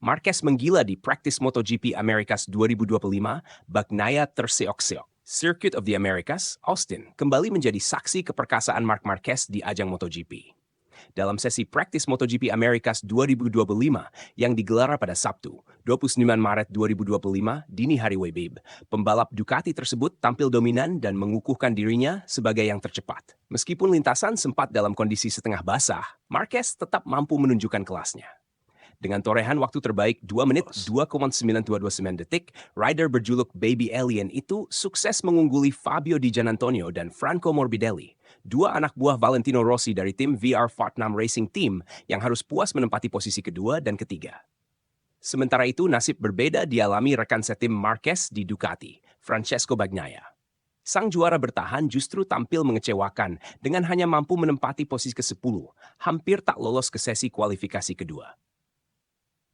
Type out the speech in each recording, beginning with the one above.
Marquez menggila di praktis MotoGP Americas 2025, Bagnaia terseok-seok. Circuit of the Americas, Austin, kembali menjadi saksi keperkasaan Marc Marquez di ajang MotoGP. Dalam sesi praktis MotoGP Americas 2025 yang digelar pada Sabtu, 29 Maret 2025, dini hari WEB, pembalap Ducati tersebut tampil dominan dan mengukuhkan dirinya sebagai yang tercepat. Meskipun lintasan sempat dalam kondisi setengah basah, Marquez tetap mampu menunjukkan kelasnya. Dengan torehan waktu terbaik 2 menit 2,9229 detik, rider berjuluk Baby Alien itu sukses mengungguli Fabio Di Giannantonio dan Franco Morbidelli, dua anak buah Valentino Rossi dari tim VR Fortnum Racing Team yang harus puas menempati posisi kedua dan ketiga. Sementara itu, nasib berbeda dialami rekan setim Marquez di Ducati, Francesco Bagnaia. Sang juara bertahan justru tampil mengecewakan dengan hanya mampu menempati posisi ke-10, hampir tak lolos ke sesi kualifikasi kedua.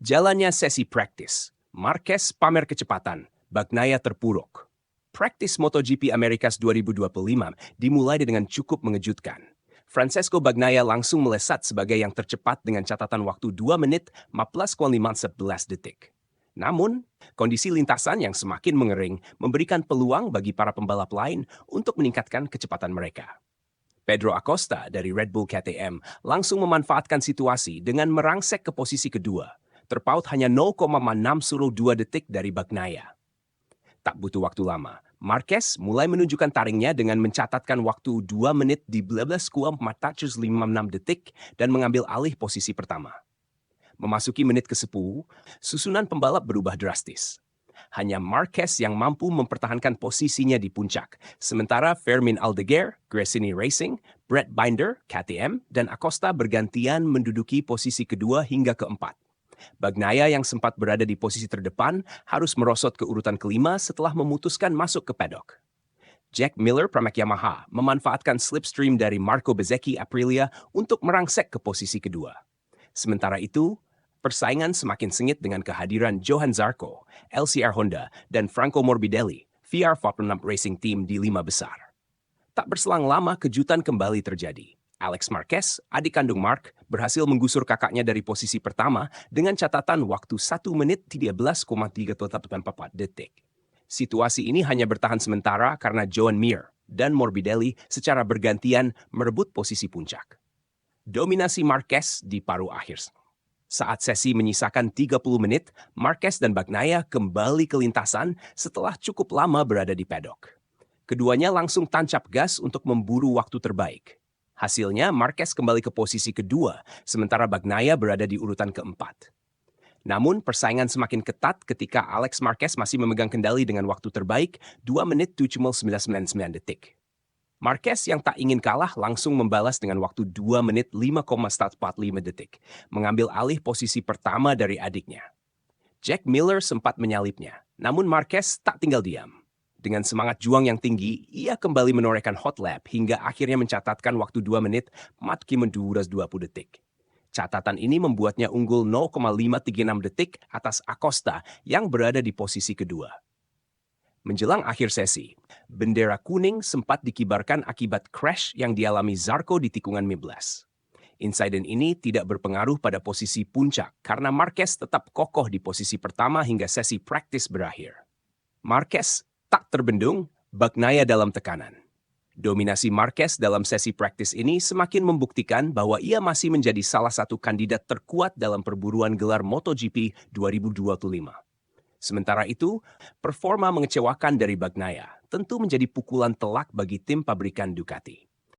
Jalannya sesi praktis, Marquez pamer kecepatan, Bagnaia terpuruk. Praktis MotoGP Americas 2025 dimulai dengan cukup mengejutkan. Francesco Bagnaia langsung melesat sebagai yang tercepat dengan catatan waktu 2 menit 14,511 detik. Namun, kondisi lintasan yang semakin mengering memberikan peluang bagi para pembalap lain untuk meningkatkan kecepatan mereka. Pedro Acosta dari Red Bull KTM langsung memanfaatkan situasi dengan merangsek ke posisi kedua, terpaut hanya 0,602 detik dari Bagnaia. Tak butuh waktu lama, Marquez mulai menunjukkan taringnya dengan mencatatkan waktu 2 menit di 12,456 detik dan mengambil alih posisi pertama. Memasuki menit ke-10, susunan pembalap berubah drastis. Hanya Marquez yang mampu mempertahankan posisinya di puncak, sementara Fermin Aldeguer, Gresini Racing, Brett Binder, KTM, dan Acosta bergantian menduduki posisi kedua hingga keempat. Bagnaia yang sempat berada di posisi terdepan harus merosot ke urutan kelima setelah memutuskan masuk ke paddock. Jack Miller Pramac Yamaha memanfaatkan slipstream dari Marco Bezzecchi Aprilia untuk merangsek ke posisi kedua. Sementara itu, persaingan semakin sengit dengan kehadiran Johan Zarco, LCR Honda, dan Franco Morbidelli, VR Fortnum Racing Team di 5 besar. Tak berselang lama kejutan kembali terjadi. Alex Marquez, adik kandung Marc, berhasil menggusur kakaknya dari posisi pertama dengan catatan waktu 1 menit 13,384 detik. Situasi ini hanya bertahan sementara karena Joan Mir dan Morbidelli secara bergantian merebut posisi puncak. Dominasi Marquez di paruh akhir. Saat sesi menyisakan 30 menit, Marquez dan Bagnaia kembali ke lintasan setelah cukup lama berada di paddock. Keduanya langsung tancap gas untuk memburu waktu terbaik. Hasilnya, Marquez kembali ke posisi kedua, sementara Bagnaia berada di urutan keempat. Namun, persaingan semakin ketat ketika Alex Marquez masih memegang kendali dengan waktu terbaik 2 menit 7,999 detik. Marquez yang tak ingin kalah langsung membalas dengan waktu 2 menit 5,445 detik, mengambil alih posisi pertama dari adiknya. Jack Miller sempat menyalipnya, namun Marquez tak tinggal diam. Dengan semangat juang yang tinggi, ia kembali menorehkan hot lap hingga akhirnya mencatatkan waktu 2 menit 4,220 detik. Catatan ini membuatnya unggul 0,536 detik atas Acosta yang berada di posisi kedua. Menjelang akhir sesi, bendera kuning sempat dikibarkan akibat crash yang dialami Zarco di tikungan 15. Insiden ini tidak berpengaruh pada posisi puncak karena Marquez tetap kokoh di posisi pertama hingga sesi praktis berakhir. Marquez tak terbendung, Bagnaia dalam tekanan. Dominasi Marquez dalam sesi praktis ini semakin membuktikan bahwa ia masih menjadi salah satu kandidat terkuat dalam perburuan gelar MotoGP 2025. Sementara itu, performa mengecewakan dari Bagnaia tentu menjadi pukulan telak bagi tim pabrikan Ducati.